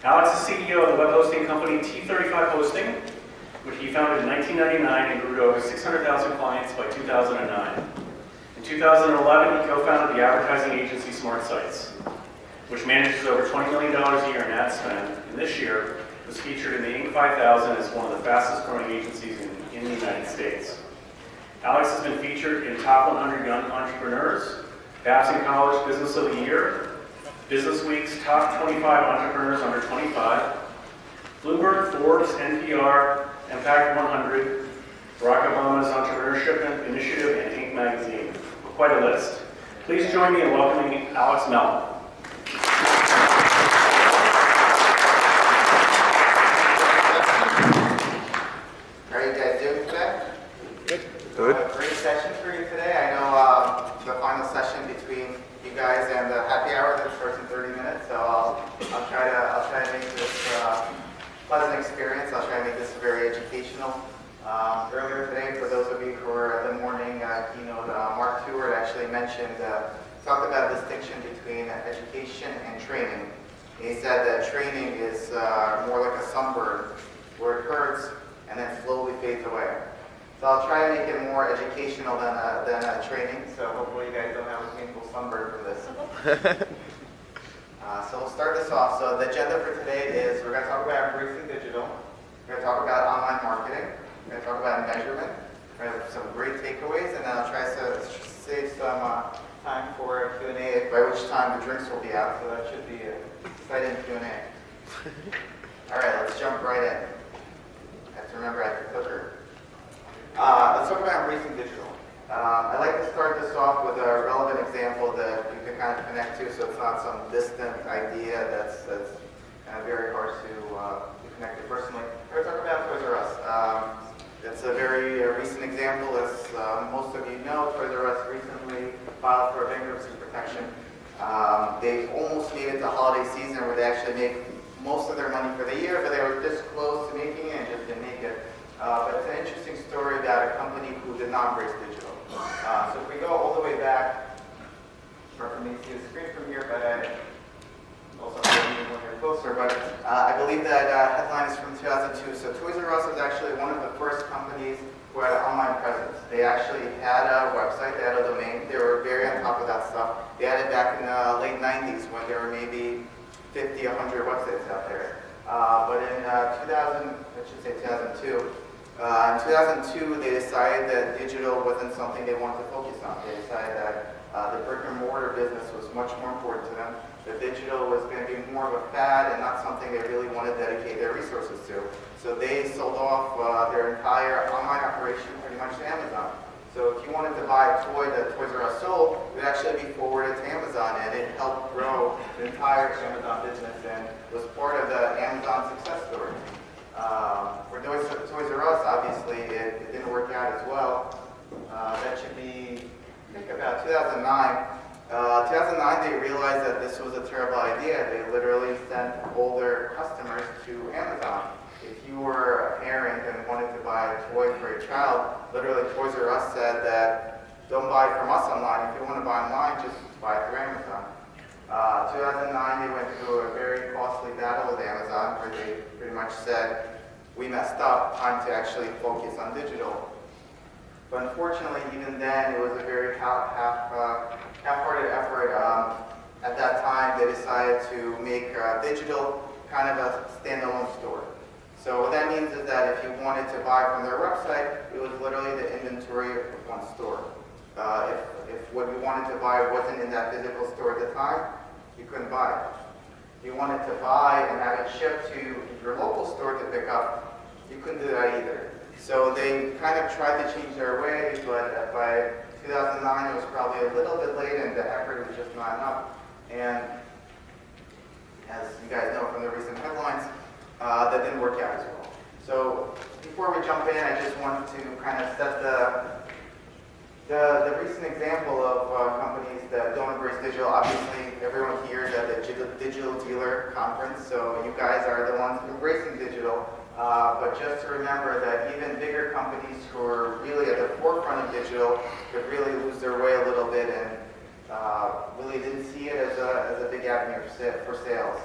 Alex is CEO of the web hosting company T35 Hosting, which he founded in 1999 and grew to over 600,000 clients by 2009. In 2011, he co-founded the advertising agency SmartSites, which manages over $20 million a year in ad spend, and this year was featured in the Inc. 5000 as one of the fastest growing agencies in the United States. Alex has been featured in Top 100 Young Entrepreneurs, Babson College Business of the Year, Business Week's Top 25 Entrepreneurs Under 25, Bloomberg, Forbes, NPR, Impact 100, Barack Obama's Entrepreneurship Initiative, and Inc. magazine. Quite a list. Please join me in welcoming Alex Melen. How are you guys doing today? Good. A great session for you today. I know the final session between you guys and the happy hour that starts in 30 minutes. So I'll try to make this pleasant experience. I'll try to make this very educational. Earlier today, for those of you who were at the morning keynote, Mark Stewart actually talked about the distinction between education and training. He said that training is more like a sunburn, where it hurts and then slowly fades away. So I'll try to make it more educational than training, so hopefully you guys don't have a painful sunburn for this. So we'll start this off. So the agenda for today is we're going to talk about embracing digital, we're going to talk about online marketing, we're going to talk about measurement, we're going to have some great takeaways, and then I'll try to save some time for a Q&A, by which time the drinks will be out, so that should be an exciting Q&A. All right, let's jump right in. I have to remember I have to clicker. Let's talk about embracing digital. I'd like to start this off with a relevant example that you can kind of connect to, so it's not some distant idea that's kind of very hard to connect to personally. We're going to talk about Toys R Us. It's a very recent example. As most of you know, Toys R Us recently filed for bankruptcy protection. They almost made it to holiday season where they actually make most of their money for the year, but they were this close to making it and just didn't make it. But it's an interesting story about a company who did not embrace digital. So if we go all the way back, hard for me to see the screen from here, but I also need one here closer. But I believe that headline is from 2002. So Toys R Us was actually one of the first companies who had an online presence. They actually had a website, they had a domain. They were very on top of that stuff. They had it back in the late 90s when there were maybe 50, 100 websites out there. But in 2002, in 2002, they decided that digital wasn't something they wanted to focus on. They decided that the brick and mortar business was much more important to them. The digital was going to be more of a fad and not something they really wanted to dedicate their resources to. So they sold off their entire online operation pretty much to Amazon. So if you wanted to buy a toy that Toys R Us sold, it would actually be forwarded to Amazon, and it helped grow the entire Amazon business and was part of the Amazon success story. For Toys R Us, obviously, it didn't work out as well. That should be, I think, about 2009. 2009, they realized that this was a terrible idea. They literally sent all their customers to Amazon. If you were a parent and wanted to buy a toy for your child, literally Toys R Us said that don't buy from us online. If you want to buy online, just buy through Amazon. 2009, they went through a very costly battle with Amazon where they pretty much said, we messed up, time to actually focus on digital. But unfortunately, even then, it was a very half-hearted effort. At that time, they decided to make digital kind of a standalone store. So what that means is that if you wanted to buy from their website, it was literally the inventory of one store. If what you wanted to buy wasn't in that physical store at the time, you couldn't buy it. If you wanted to buy and have it shipped to your local store to pick up, you couldn't do that either. So they kind of tried to change their ways, but by 2009 it was probably a little bit late and the effort was just not enough. And as you guys know from the recent headlines, that didn't work out as well. So before we jump in, I just wanted to kind of set the recent example of companies that don't embrace digital. Obviously, everyone here is at the Digital Dealer Conference, so you guys are the ones embracing digital. But just to remember that even bigger companies who are really at the forefront of digital could really lose their way a little bit and really didn't see it as a big avenue for sales.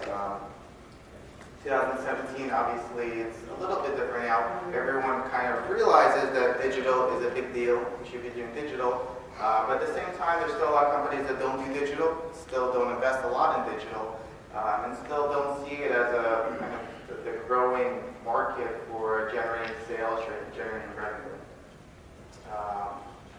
2017, obviously, it's a little bit different now. Everyone kind of realizes that digital is a big deal. We should be doing digital. But at the same time, there's still a lot of companies that don't do digital, still don't invest a lot in digital, and still don't see it as a kind of the growing market for generating sales or generating revenue.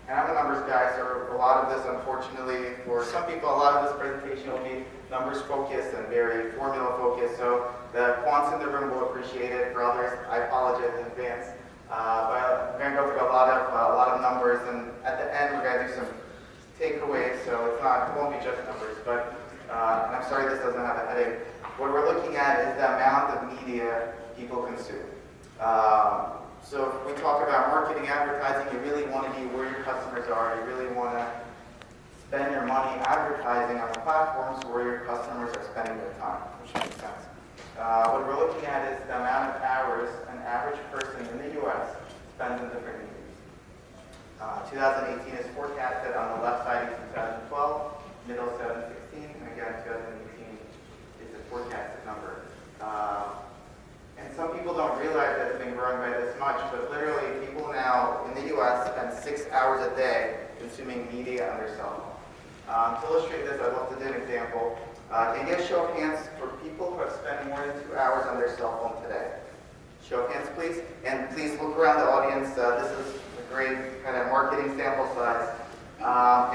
And I'm a numbers guy, so a lot of this, unfortunately, for some people, a lot of this presentation will be numbers focused and very formula focused. So the quants in the room will appreciate it. For others, I apologize in advance. But we're going to go through a lot of numbers, and at the end, we're going to do some takeaways. So it won't be just numbers. But and I'm sorry this doesn't have a heading. What we're looking at is the amount of media people consume. So if we talk about marketing, advertising, you really want to be where your customers are. You really want to spend your money advertising on the platforms where your customers are spending their time, which makes sense. What we're looking at is the amount of hours an average person in the U.S. spends in different mediums. 2018 is forecasted on the left side in 2012, middle 2016, and again 2018 is a forecasted number. And some people don't realize that it's been growing by this much, but literally people now in the U.S. spend 6 hours a day consuming media on their cell phone. To illustrate this, I'd love to do an example. Can you get a show of hands for people who have spent more than 2 hours on their cell phone today? Show of hands, please. And please look around the audience. This is a great kind of marketing sample size.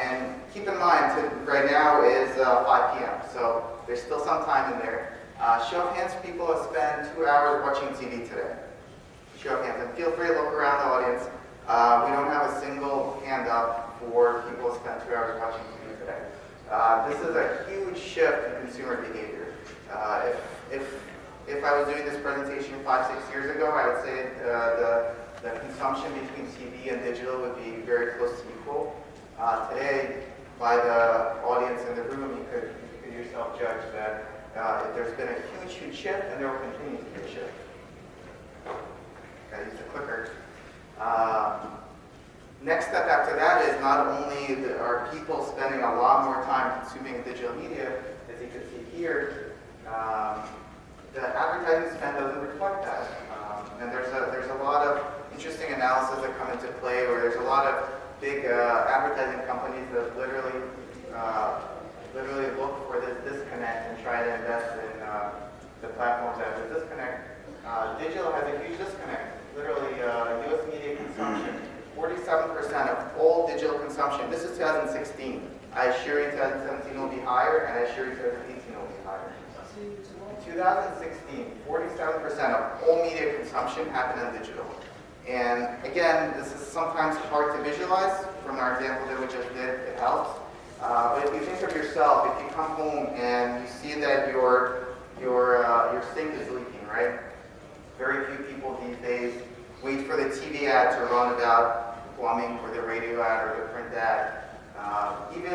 And keep in mind, right now is 5 p.m., so there's still some time in there. Show of hands, people have spent 2 hours watching TV today. Show of hands, and feel free to look around the audience. We don't have a single hand up for people who spent 2 hours watching TV today. This is a huge shift in consumer behavior. If I was doing this presentation 5-6 years ago, I would say the consumption between TV and digital would be very close to equal. Today, by the audience in the room, you could yourself judge that there's been a huge shift, and there will continue to be a shift. Gotta use the clicker. Next step after that is not only are people spending a lot more time consuming digital media, as you can see here, the advertising spend doesn't reflect that. And there's a lot of interesting analysis that come into play where there's a lot of big advertising companies that literally look for this disconnect and try to invest in the platforms that have this disconnect. Digital has a huge disconnect. Literally, U.S. media consumption, 47% of all digital consumption. This is 2016. I assure you 2017 will be higher, and I assure you 2018 will be higher. In 2016, 47% of all media consumption happened on digital. And again, this is sometimes hard to visualize. From our example that we just did, it helps. But if you think of yourself, if you come home and you see that your sink is leaking, right? Very few people these days wait for the TV ad to run about plumbing, or the radio ad, or the print ad. Even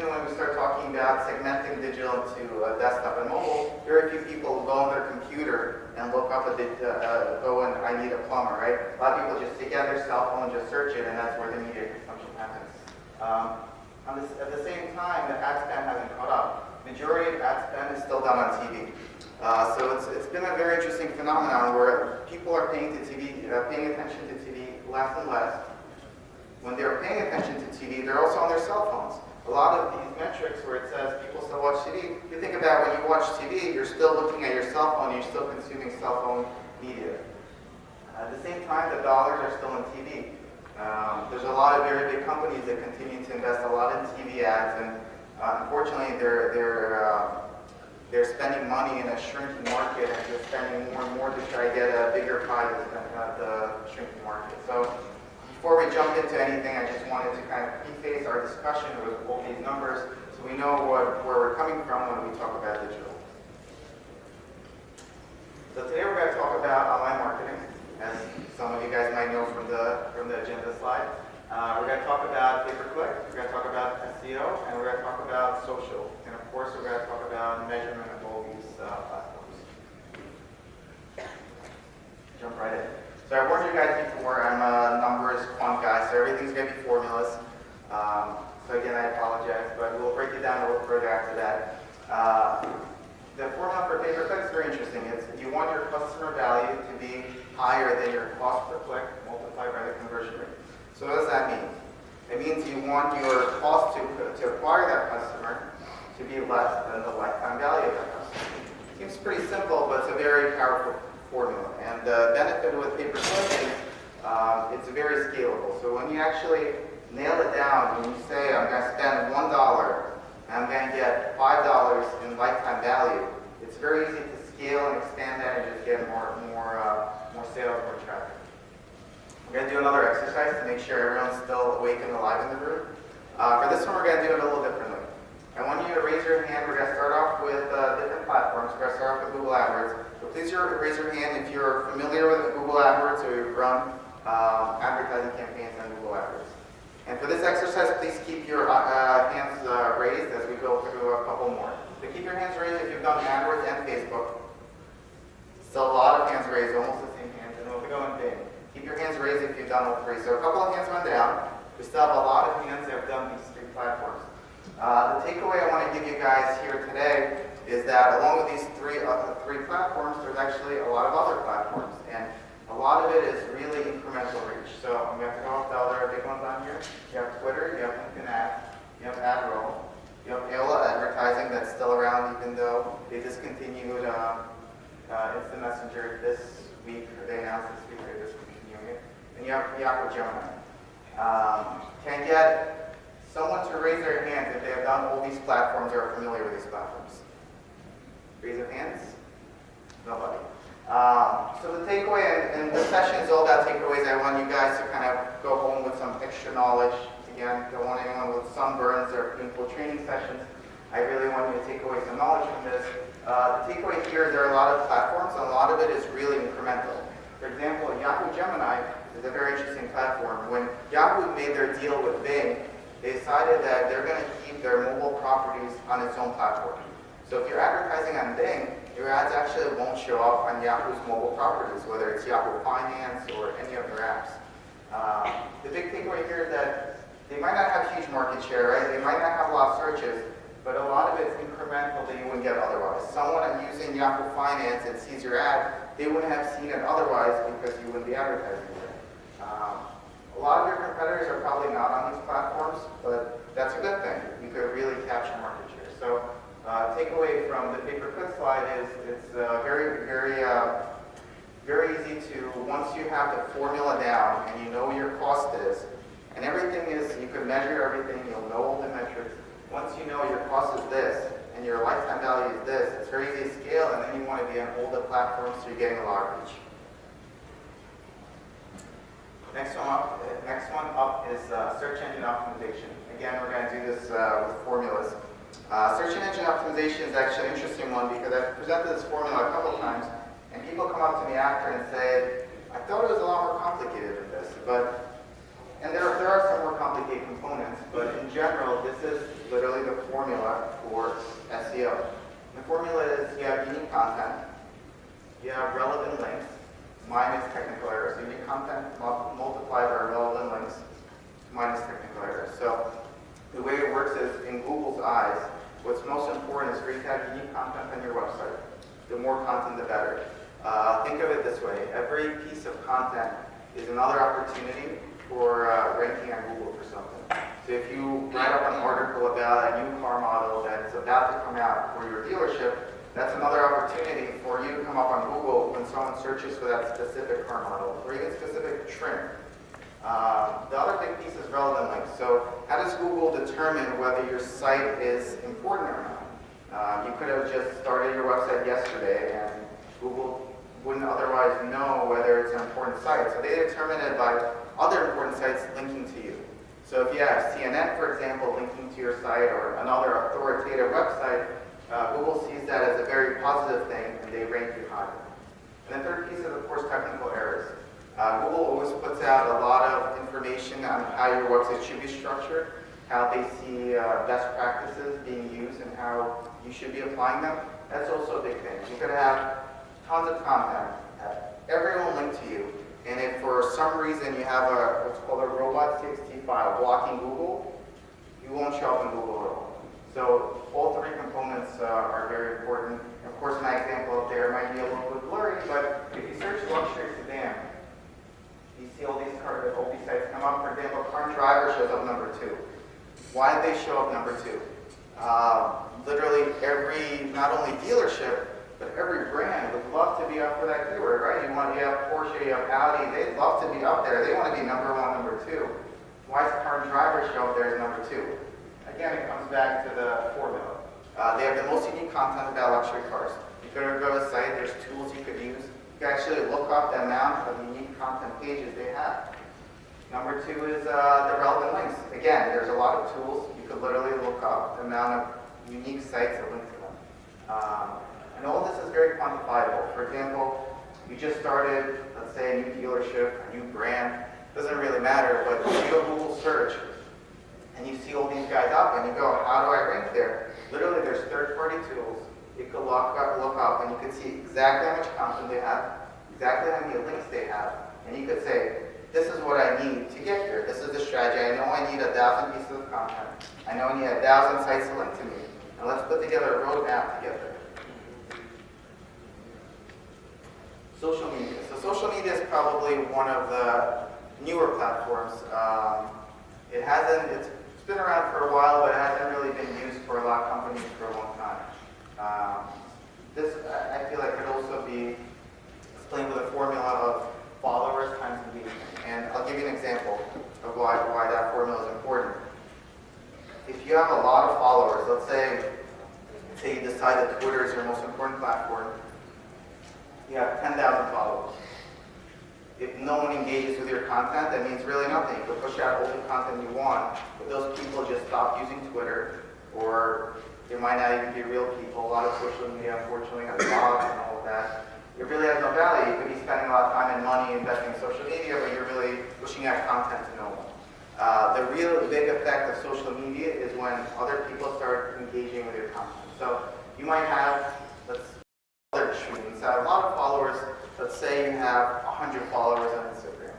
when we start talking about segmenting digital to desktop and mobile, very few people go on their computer and look up I need a plumber, right? A lot of people just take out their cell phone and just search it, and that's where the media consumption happens. At the same time, the ad spend hasn't caught up. Majority of ad spend is still done on TV. So it's been a very interesting phenomenon where people are paying attention to TV less and less. When they're paying attention to TV, they're also on their cell phones. A lot of these metrics where it says people still watch TV, you think about when you watch TV, you're still looking at your cell phone, you're still consuming cell phone media. At the same time, the dollars are still in TV. There's a lot of very big companies that continue to invest a lot in TV ads, and unfortunately, they're spending money in a shrinking market, and they're spending more and more to try to get a bigger pie of the shrinking market. So before we jump into anything, I just wanted to kind of preface our discussion with all these numbers so we know where we're coming from when we talk about digital. So today we're going to talk about online marketing, as some of you guys might know from the agenda slide. We're going to talk about pay-per-click, we're going to talk about SEO, and we're going to talk about social. And of course, we're going to talk about measurement of all these platforms. Jump right in. So I warned you guys before, I'm a numbers quant guy, so everything's going to be formulas. So again, I apologize, but we'll break it down a little further after that. The formula for pay-per-click is very interesting. you want your customer value to be higher than your cost per click multiplied by the conversion rate. So what does that mean? It means you want your cost to acquire that customer to be less than the lifetime value of that customer. Seems pretty simple, but it's a very powerful formula. And the benefit with pay-per-click is it's very scalable. So when you actually nail it down, when you say I'm going to spend $1 and I'm going to get $5 in lifetime value, it's very easy to scale and expand that and just get more sales, more traffic. We're going to do another exercise to make sure everyone's still awake and alive in the room. For this one, we're going to do it a little differently. I want you to raise your hand. We're going to start off with different platforms. We're going to start off with Google AdWords. So please raise your hand if you're familiar with Google AdWords or you've run advertising campaigns on Google AdWords. And for this exercise, please keep your hands raised as we go through a couple more. So keep your hands raised if you've done AdWords and Facebook. Still a lot of hands raised, almost the same hands. And we'll go in Bing. Keep your hands raised if you've done all three. So a couple of hands went down. We still have a lot of hands that have done these three platforms. The takeaway I want to give you guys here today is that along with these three platforms, there's actually a lot of other platforms. And a lot of it is really incremental reach. So I'm going to go off the other big ones on here. You have Twitter, you have LinkedIn Ads, you have AdRoll, you have AOLA advertising that's still around even though they discontinued Instant Messenger this week, or they announced this week they're discontinuing it. And you have Yahoo Gemini. Can get someone to raise their hands if they have done all these platforms or are familiar with these platforms. Raise your hands. Nobody. So the takeaway, and this session is all about takeaways. I want you guys to kind of go home with some extra knowledge. Again, don't want anyone with sunburns or painful training sessions. I really want you to take away some knowledge from this. The takeaway here is there are a lot of platforms, and a lot of it is really incremental. For example, Yahoo Gemini is a very interesting platform. When Yahoo made their deal with Bing, they decided that they're going to keep their mobile properties on its own platform. So if you're advertising on Bing, your ads actually won't show up on Yahoo's mobile properties, whether it's Yahoo Finance or any of their apps. The big takeaway here is that they might not have huge market share, right? They might not have a lot of searches, but a lot of it's incremental that you wouldn't get otherwise. Someone using Yahoo Finance and sees your ad, they wouldn't have seen it otherwise because you wouldn't be advertising there. A lot of your competitors are probably not on these platforms, but that's a good thing. You could really capture market share. So takeaway from the pay-per-click slide is it's very easy to, once you have the formula down and you know what your cost is, and everything is, you can measure everything, you'll know all the metrics. Once you know your cost is this, and your lifetime value is this, it's very easy to scale, and then you want to be on all the platforms so you're getting a lot of reach. Next one up is search engine optimization. Again, we're going to do this with formulas. Search engine optimization is actually an interesting one because I've presented this formula a couple of times, and people come up to me after and say, I thought it was a lot more complicated than this, and there are some more complicated components, but in general, this is literally the formula for SEO. The formula is you have unique content, you have relevant links, minus technical errors. So unique content multiplied by relevant links minus technical errors. So the way it works is, in Google's eyes, what's most important is for you to have unique content on your website. The more content, the better. Think of it this way. Every piece of content is another opportunity for ranking on Google for something. So if you write up an article about a new car model that's about to come out for your dealership, that's another opportunity for you to come up on Google when someone searches for that specific car model or even specific trim. The other big piece is relevant links. So how does Google determine whether your site is important or not? You could have just started your website yesterday and Google wouldn't otherwise know whether it's an important site. So they determine it by other important sites linking to you. So if you have CNN, for example, linking to your site or another authoritative website, Google sees that as a very positive thing and they rank you higher. And the third piece is, of course, technical errors. Google always puts out a lot of information on how your website should be structured, how they see best practices being used and how you should be applying them. That's also a big thing. You could have tons of content, have everyone link to you, and if for some reason you have what's called a robot.txt file blocking Google, you won't show up in Google at all. So all three components are very important. Of course, my example up there might be a little bit blurry. Why did they show up number 2? Literally every, not only dealership, but every brand would love to be up for that keyword, right? You have Porsche, you have Audi, they'd love to be up there. They want to be number 1, number 2. Why does car and driver show up there as number 2? Again, it comes back to the formula. They have the most unique content about luxury cars. You could go to the site, there's tools you could use. You can actually look up the amount of unique content pages they have. Number 2 is the relevant links. Again, there's a lot of tools. You could literally look up the amount of unique sites that link to them. And all this is very quantifiable. For example, you just started, let's say, a new dealership, a new brand. Doesn't really matter, but you do a Google search and you see all these guys up and you go, how do I rank there? Literally, there's third-party tools. You could look up and you could see exactly how much content they have, exactly how many links they have, and you could say, this is what I need to get here. This is the strategy. I know I need 1,000 pieces of content. I know I need 1,000 sites to link to me. And let's put together a roadmap together. Social media. So social media is probably one of the newer platforms. It's been around for a while, but it hasn't really been used for a lot of companies for a long time. This, I feel like, could also be explained with a formula of followers times engagement. And I'll give you an example of why that formula is important. If you have a lot of followers, let's say you decide that Twitter is your most important platform, you have 10,000 followers. If no one engages with your content, that means really nothing. You can push out all the content you want, but those people just stop using Twitter, or they might not even be real people. A lot of social media, unfortunately, has blogs and all of that. It really has no value. You could be spending a lot of time and money investing in social media, but you're really pushing out content to no one. The real big effect of social media is when other people start engaging with your content. So you might have, other extremes, a lot of followers. Let's say you have 100 followers on Instagram.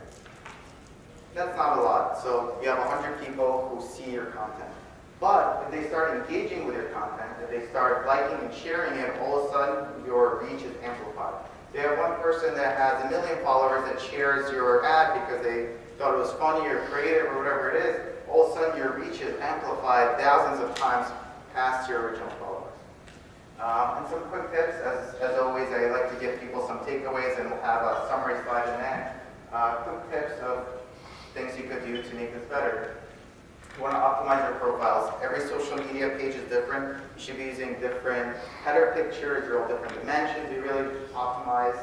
That's not a lot. So you have 100 people who see your content. But if they start engaging with your content, if they start liking and sharing it, all of a sudden your reach is amplified. If you have one person that has 1 million followers that shares your ad because they thought it was funny or creative or whatever it is, all of a sudden your reach is amplified thousands of times past your original followers. And some quick tips, as always, I like to give people some takeaways, and we'll have a summary slide in that. Quick tips of things you could do to make this better. You want to optimize your profiles. Every social media page is different. You should be using different header pictures, they're all different dimensions. You really optimize.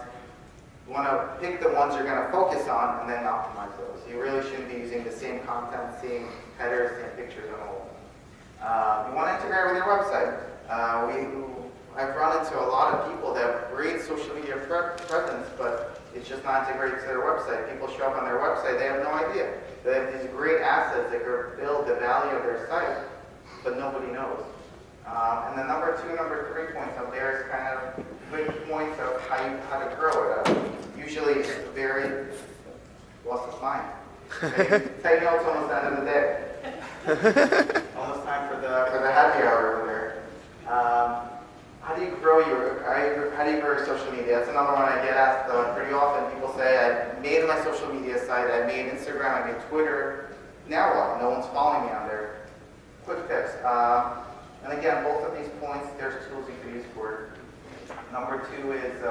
You want to pick the ones you're going to focus on and then optimize those. You really shouldn't be using the same content, same headers, same pictures on all of them. You want to integrate with your website. I've run into a lot of people that have great social media presence, but it's just not integrated to their website. People show up on their website, they have no idea. They have these great assets that could build the value of their site, but nobody knows. And then number 2, number 3 points up there is kind of good points of how to grow it. Usually it's very, lost its mind. Take notes almost the end of the day. Almost time for the happy hour over there. How do you grow your social media? That's another one I get asked pretty often. People say, I made my social media site, I made Instagram, I made Twitter. Now what? No one's following me on there. Quick tips. And again, both of these points, there's tools you can use for it. Number 2 is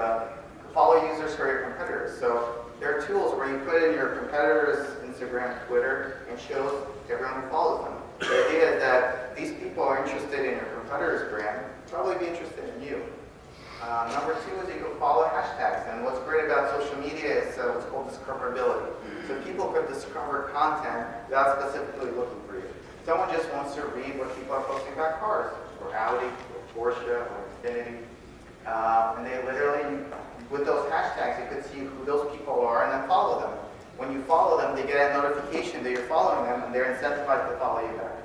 follow users who are your competitors. So there are tools where you put in your competitors' Instagram, Twitter, and shows everyone who follows them. The idea is that these people are interested in your competitor's brand, probably be interested in you. Number 2 is you can follow hashtags. And what's great about social media is what's called discoverability. So people could discover content without specifically looking for you. Someone just wants to read what people are posting about cars, or Audi, or Porsche, or Infiniti. And they literally, with those hashtags, you could see who those people are and then follow them. When you follow them, they get a notification that you're following them, and they're incentivized to follow you back.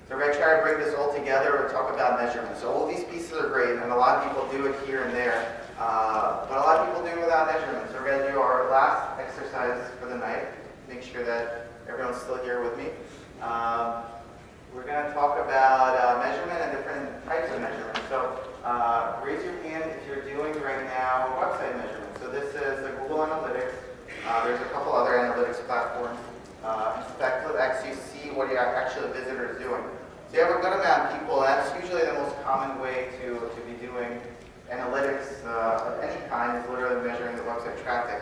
So we're going to try to bring this all together and talk about measurements. So all these pieces are great, and a lot of people do it here and there, but a lot of people do it without measurements. So we're going to do our last exercise for the night. Make sure that everyone's still here with me. We're going to talk about measurement and different types of measurements. So raise your hand if you're doing right now website measurement. So this is Google Analytics. There's a couple other analytics platforms. Inspect with X, you see what your actual visitor is doing. So you have a good amount of people, and that's usually the most common way to be doing analytics of any kind, is literally measuring the website traffic.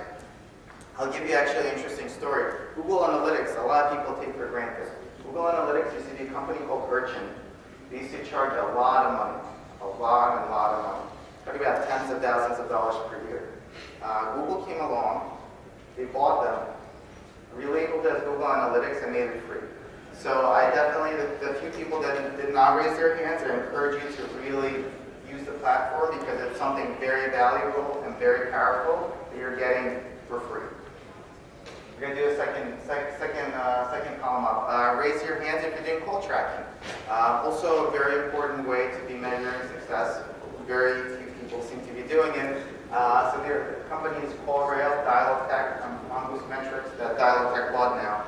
I'll give you actually an interesting story. Google Analytics, a lot of people take for granted. Google Analytics used to be a company called Urchin. They used to charge a lot of money, a lot of money. Talking about tens of thousands of dollars per year. Google came along, they bought them, relabeled as Google Analytics, and made it free. So I definitely, the few people that did not raise their hands, I encourage you to really use the platform because it's something very valuable and very powerful that you're getting for free. We're going to do a second column up. Raise your hands if you're doing call tracking. Also a very important way to be measuring success. Very few people seem to be doing it. So their company is CallRail, Dialog-Tech, Mongoose Metrics, that Dialog-Tech bought now.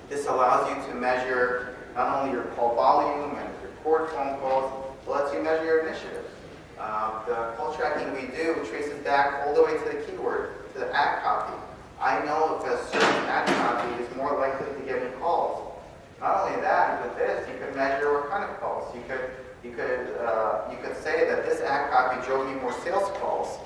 This allows you to measure not only your call volume and record phone calls, but lets you measure your initiatives. The call tracking we do traces back all the way to the keyword, to the ad copy. I know if a certain ad copy is more likely to get me calls. Not only that, with this, you could measure what kind of calls. You could say that this ad copy drove me more sales calls.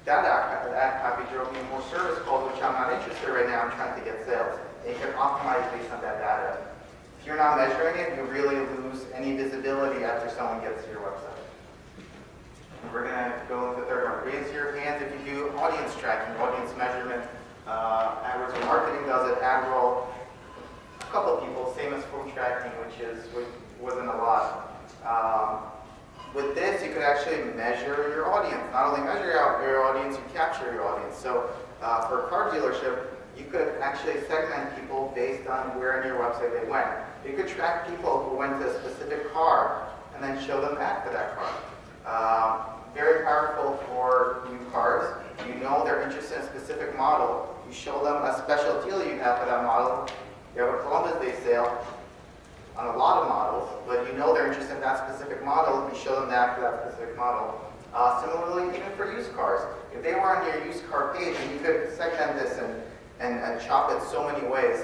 That ad copy drove me more service calls, which I'm not interested in right now. I'm trying to get sales. And you can optimize based on that data. If you're not measuring it, you really lose any visibility after someone gets to your website. And we're going to go into the third one. Raise your hands if you do audience tracking, audience measurement. AdWords Marketing does it, AdRoll. A couple of people, same as phone tracking, which wasn't a lot. With this, you could actually measure your audience. Not only measure out your audience, you capture your audience. So for a car dealership, you could actually segment people based on where on your website they went. You could track people who went to a specific car and then show them ads for that car. Very powerful for new cars. You know they're interested in a specific model. You show them a special deal you have for that model. You have a Columbus Day sale on a lot of models, but you know they're interested in that specific model. You show them that for that specific model. Similarly, even for used cars. If they were on your used car page, and you could segment this and chop it so many ways,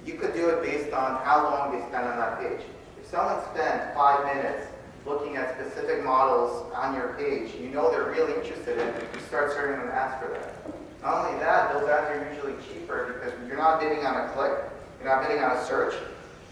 you could do it based on how long they spend on that page. If someone spent 5 minutes looking at specific models on your page, you know they're really interested in it, you start serving them ads for that. Not only that, those ads are usually cheaper because you're not bidding on a click, you're not bidding on a search,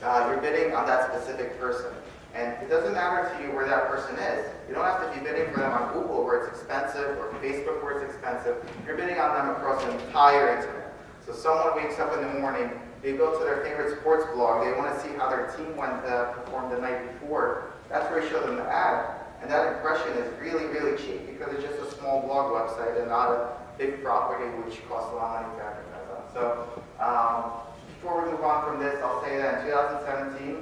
you're bidding on that specific person. And it doesn't matter to you where that person is. You don't have to be bidding for them on Google where it's expensive or Facebook where it's expensive. You're bidding on them across the entire internet. So someone wakes up in the morning, they go to their favorite sports blog, they want to see how their team performed the night before. That's where you show them the ad. And that impression is really, really cheap because it's just a small blog website and not a big property which costs a lot of money to advertise on. So before we move on from this, I'll say that in 2017,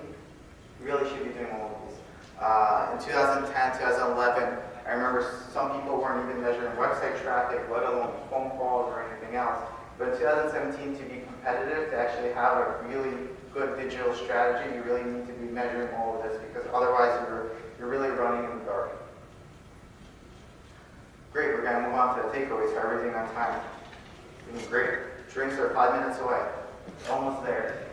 we really should be doing all of these. In 2010, 2011, I remember some people weren't even measuring website traffic, let alone phone calls or anything else. But in 2017, to be competitive, to actually have a really good digital strategy, you really need to be measuring all of this because otherwise you're really running in the dark. Great, we're going to move on to the takeaways. How are we doing on time? Doing great. Drinks are 5 minutes away. Almost there.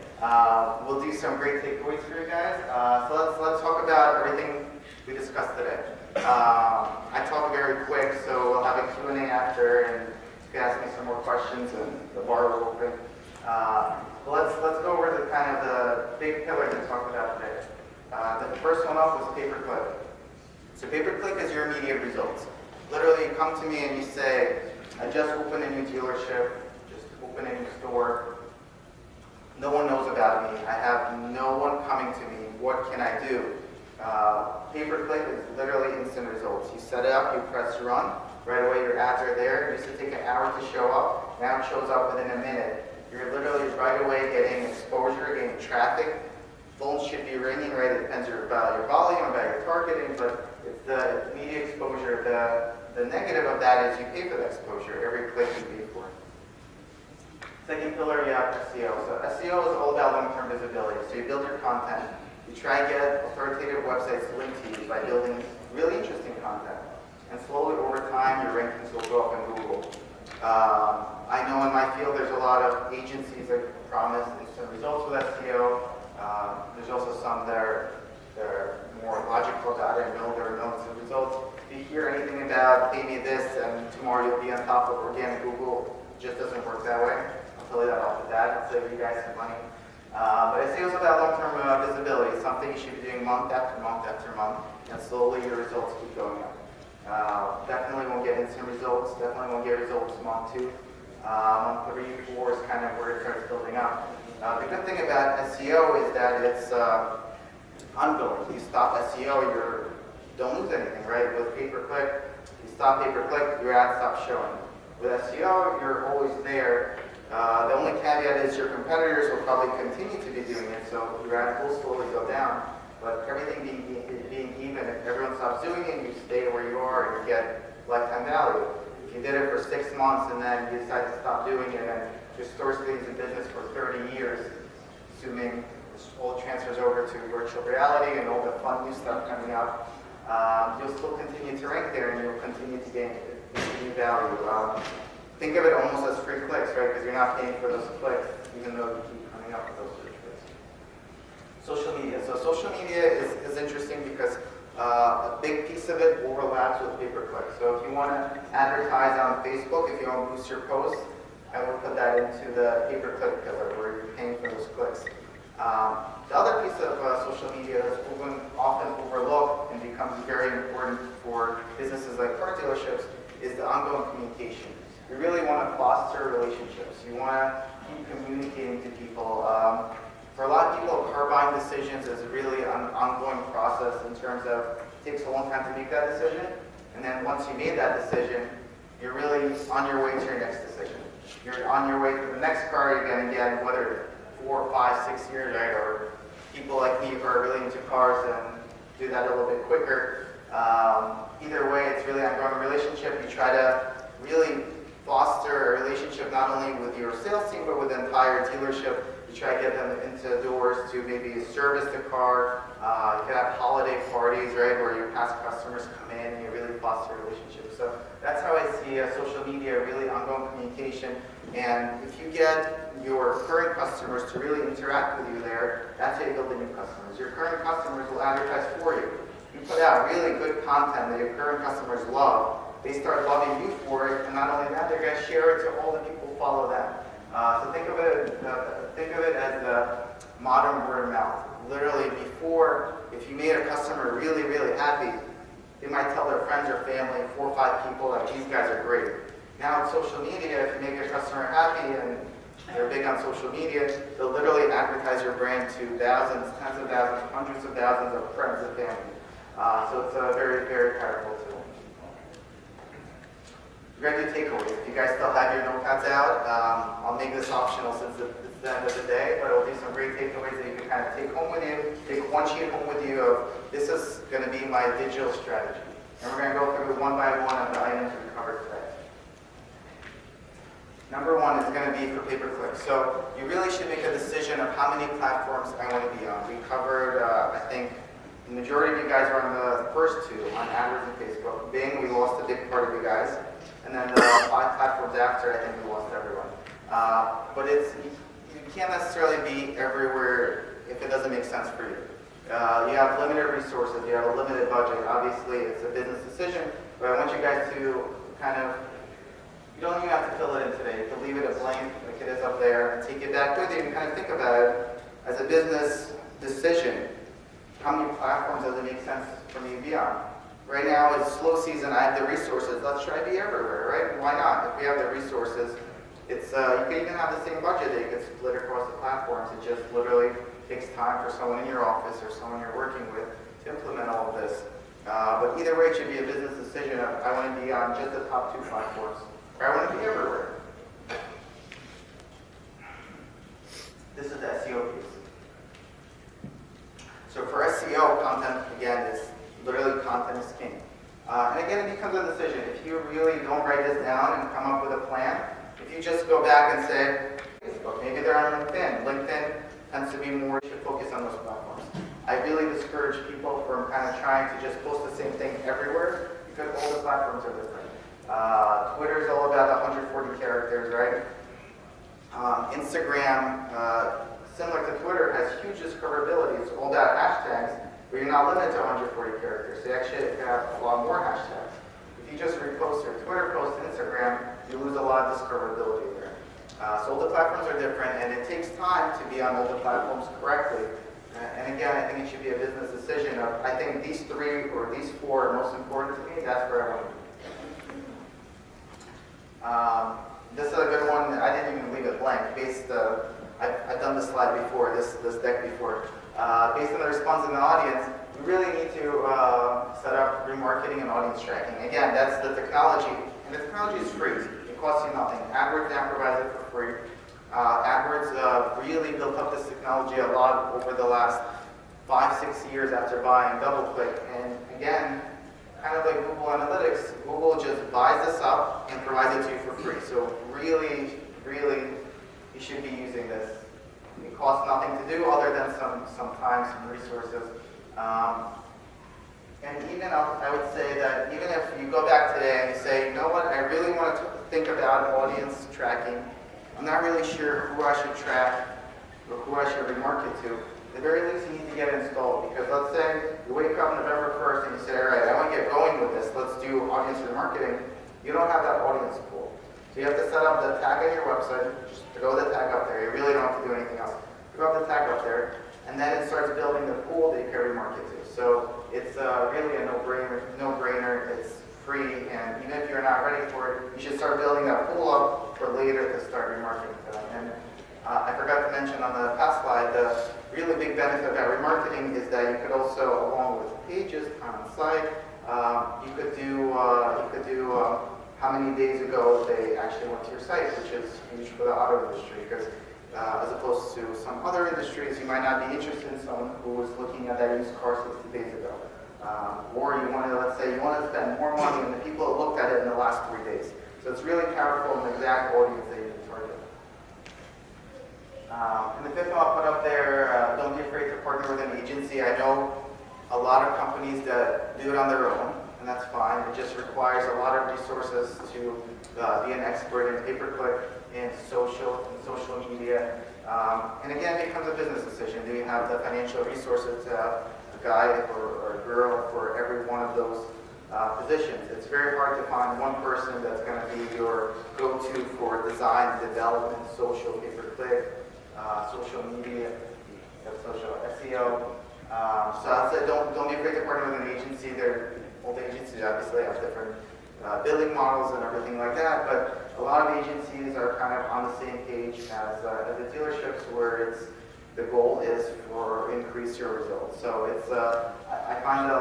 We'll do some great takeaways for you guys. So let's talk about everything we discussed today. I talk very quick, so we'll have a Q&A after, and you can ask me some more questions, and the bar will open. Let's go over the kind of the big pillars we talked about today. The first one up was pay-per-click. So pay-per-click is your immediate results. Literally, you come to me and you say, I just opened a new dealership, just opened a new store. No one knows about me. I have no one coming to me. What can I do? Pay-per-click is literally instant results. You set it up, you press run, right away your ads are there. It used to take an hour to show up. Now it shows up within a minute. You're literally right away getting exposure, getting traffic. Phones should be ringing, right? It depends about your volume, about your targeting, but it's the media exposure. The negative of that is you pay for the exposure. Every click you pay for. Second pillar, you have SEO. So SEO is all about long-term visibility. So you build your content. You try and get authoritative websites to link to you by building really interesting content. And slowly over time, your rankings will go up in Google. I know in my field there's a lot of agencies that promise instant results with SEO. There's also some that are more logical about it and know there are no instant results. If you hear anything about pay me this and tomorrow you'll be on top of organic Google, it just doesn't work that way. I'll tell you that off the bat. I'll save you guys some money. But SEO is about long-term visibility. It's something you should be doing month after month after month, and slowly your results keep going up. Definitely won't get instant results. Definitely won't get results month 2. Month 3, 4 is kind of where it starts building up. The good thing about SEO is that it's ongoing. You stop SEO, you don't lose anything, right? With pay-per-click, you stop pay-per-click, your ad stops showing. With SEO, you're always there. The only caveat is your competitors will probably continue to be doing it, so your ad will slowly go down. But everything being even, if everyone stops doing it, you stay where you are and you get lifetime value. If you did it for 6 months and then you decide to stop doing it and your store stays in business for 30 years, assuming this all transfers over to virtual reality and all the fun new stuff coming up, you'll still continue to rank there and you'll continue to gain value. Think of it almost as free clicks, right? Because you're not paying for those clicks, even though you keep coming up with those search clicks. Social media. So social media is interesting because a big piece of it overlaps with pay-per-click. So if you want to advertise on Facebook, if you want to boost your posts, I would put that into the pay-per-click pillar where you're paying for those clicks. The other piece of social media that's often overlooked and becomes very important for businesses like car dealerships is the ongoing communication. You really want to foster relationships. You want to keep communicating to people. For a lot of people, car buying decisions is really an ongoing process in terms of it takes a long time to make that decision. And then once you made that decision, you're really on your way to your next decision. You're on your way to the next car you're going to get, whether 4, 5, 6 years, right? Or people like me who are really into cars and do that a little bit quicker. Either way, it's really an ongoing relationship. You try to really foster a relationship not only with your sales team, but with the entire dealership. You try to get them into doors to maybe service the car. You can have holiday parties, right, where your past customers come in and you really foster a relationship. So that's how I see social media, really ongoing communication. And if you get your current customers to really interact with you there, that's how you build the new customers. Your current customers will advertise for you. You put out really good content that your current customers love. They start loving you for it, and not only that, they're going to share it to all the people who follow them. So think of it as the modern word of mouth. Literally, before, if you made a customer really, really happy, they might tell their friends or family, 4 or 5 people, that these guys are great. Now in social media, if you make a customer happy and they're big on social media, they'll literally advertise your brand to thousands, tens of thousands, hundreds of thousands of friends and family. So it's a very, very powerful tool. We're going to do takeaways. If you guys still have your notepads out, I'll make this optional since it's the end of the day, but I'll do some great takeaways that you can kind of take home with you, take one sheet home with you of, this is going to be my digital strategy. And we're going to go through one by one of the items we covered today. Number 1 is going to be for pay-per-click. So you really should make a decision of how many platforms I want to be on. We covered, I think, the majority of you guys were on the first 2, on AdWords and Facebook. Bing, we lost a big part of you guys. And then the 5 platforms after, I think we lost everyone. But you can't necessarily be everywhere if it doesn't make sense for you. You have limited resources, you have a limited budget. Obviously, it's a business decision, but I want you guys to kind of, you don't even have to fill it in today. You can leave it blank like it is up there and take it back with you and kind of think about it as a business decision. How many platforms does it make sense for me to be on? Right now, it's slow season, I have the resources, let's try to be everywhere, right? Why not? If we have the resources, it's you can even have the same budget that you can split across the platforms. It just literally takes time for someone in your office or someone you're working with to implement all of this. But either way, it should be a business decision of, I want to be on just the top 2 platforms, or I want to be everywhere. This is the SEO piece. So for SEO, content, again, is literally content is king. And again, it becomes a decision. If you really don't write this down and come up with a plan, if you just go back and say, Facebook, maybe they're on LinkedIn. LinkedIn tends to be more, you should focus on those platforms. I really discourage people from kind of trying to just post the same thing everywhere because all the platforms are different. Twitter is all about 140 characters, right? Instagram, similar to Twitter, has huge discoverability. It's all about hashtags, but you're not limited to 140 characters. So you actually have a lot more hashtags. If you just repost your Twitter post to Instagram, you lose a lot of discoverability there. So all the platforms are different, and it takes time to be on all the platforms correctly. And again, I think it should be a business decision of, I think these 3 or these 4 are most important to me, that's where I want to be. This is a good one. I didn't even leave it blank. I've done this slide before, this deck before. Based on the response in the audience, we really need to set up remarketing and audience tracking. Again, that's the technology, and the technology is free. It costs you nothing. AdWords now provides it for free. AdWords really built up this technology a lot over the last 5-6 years after buying DoubleClick. And again, kind of like Google Analytics, Google just buys this up and provides it to you for free. So really, you should be using this. It costs nothing to do other than some time, some resources. And even I would say that even if you go back today and you say, you know what, I really want to think about audience tracking. I'm not really sure who I should track or who I should remarket to. At the very least, you need to get it installed, because let's say you wake up November 1st and you say, all right, I want to get going with this. Let's do audience remarketing. You don't have that audience pool. So you have to set up the tag on your website, just throw the tag up there. You really don't have to do anything else. Throw up the tag up there, and then it starts building the pool that you can remarket to. So it's really a no-brainer. It's free, and even if you're not ready for it, you should start building that pool up for later to start remarketing to them. And I forgot to mention on the past slide, the really big benefit about remarketing is that you could also, along with pages on site, you could do how many days ago they actually went to your site, which is huge for the auto industry, because as opposed to some other industries, you might not be interested in someone who was looking at that used car 60 days ago. Or you want to, let's say, you want to spend more money on the people that looked at it in the last 3 days. So it's really powerful in the exact audience that you can target. And the fifth one I'll put up there, don't be afraid to partner with an agency. I know a lot of companies that do it on their own, and that's fine. It just requires a lot of resources to be an expert in pay-per-click, in social media. And again, it becomes a business decision. Do you have the financial resources to have a guy or a girl for every one of those positions? It's very hard to find one person that's going to be your go-to for design, development, social, pay-per-click, social media, social SEO. So I'd say don't be afraid to partner with an agency. All the agencies obviously have different billing models and everything like that, but a lot of agencies are kind of on the same page as the dealerships, where the goal is for increase your results. So it's I find that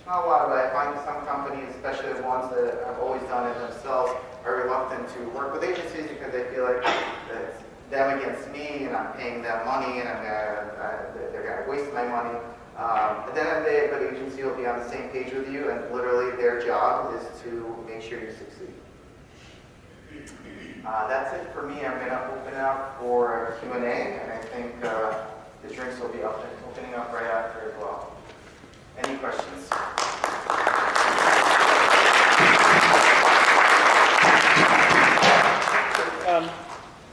I find some companies, especially the ones that have always done it themselves, are reluctant to work with agencies because they feel like it's them against me, and I'm paying them money, and they're going to waste my money. At the end of the day, a good agency will be on the same page with you, and literally their job is to make sure you succeed. That's it for me. I'm going to open it up for Q&A, and I think the drinks will be opening up right after as well. Any questions?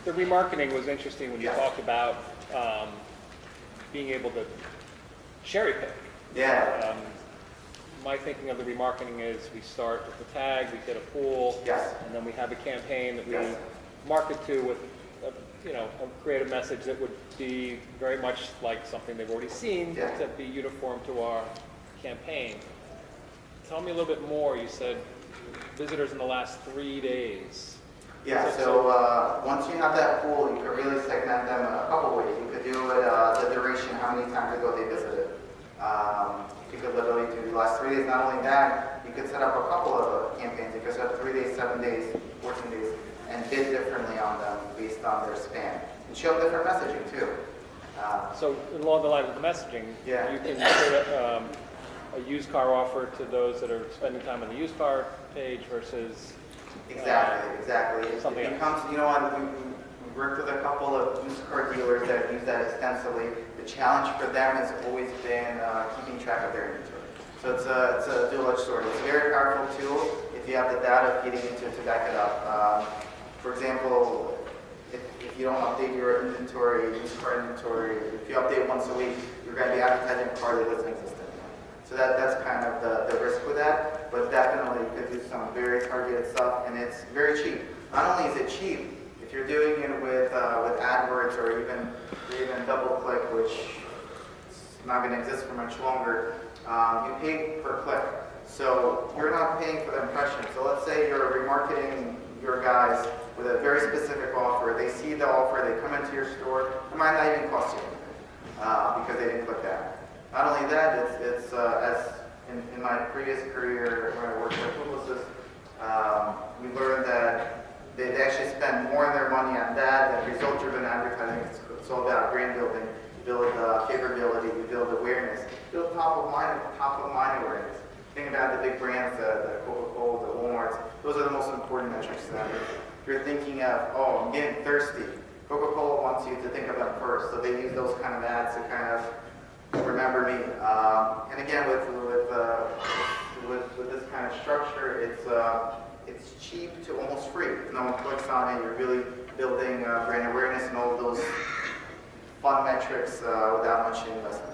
The remarketing was interesting when you talked about being able to cherry pick. Yeah. My thinking of the remarketing is we start with the tag, we get a pool, Yes. and then we have a campaign that we Yes. market to with a creative message that would be very much like something they've already seen, Yeah. to be uniform to our campaign. Tell me a little bit more. You said visitors in the last 3 days. Yeah, so once you have that pool, you can really segment them in a couple ways. You could do it the duration, how many times ago they visited. You could literally do the last 3 days. Not only that, you could set up a couple of campaigns. You could set up 3 days, 7 days, 14 days, and bid differently on them based on their span. And show different messaging too. So along the line of the messaging, Yeah. you can put a used car offer to those that are spending time on the used car page versus Exactly. Something It else. becomes, you know what, we worked with a couple of used car dealers that use that extensively. The challenge for them has always been keeping track of their inventory. So it's a dual-edged sword. It's a very powerful tool if if you have the data feeding into it to back it up. For example, if you don't update your inventory, used car inventory, if you update once a week, you're going to be advertising a car that doesn't exist anymore. So that's kind of the risk with that, but definitely you could do some very targeted stuff, and it's very cheap. Not only is it cheap, if you're doing it with AdWords or even DoubleClick, which is not going to exist for much longer, you pay per click. So you're not paying for the impression. So let's say you're remarketing your guys with a very specific offer. They see the offer, they come into your store. It might not even cost you anything because they didn't click that. Not only that, it's as in my previous career when I worked at Publicis, we learned that they actually spend more of their money on that than result-driven advertising. It's all about brand building. You build capability, you build awareness, you build top of mind awareness. Think about the big brands, the Coca-Cola, the Walmarts. Those are the most important metrics to them. If you're thinking of, oh, I'm getting thirsty, Coca-Cola wants you to think of them first, so they use those kind of ads to kind of remember me. And again, with this kind of structure, it's cheap to almost free. If no one clicks on it, you're really building brand awareness and all of those fun metrics without much investment.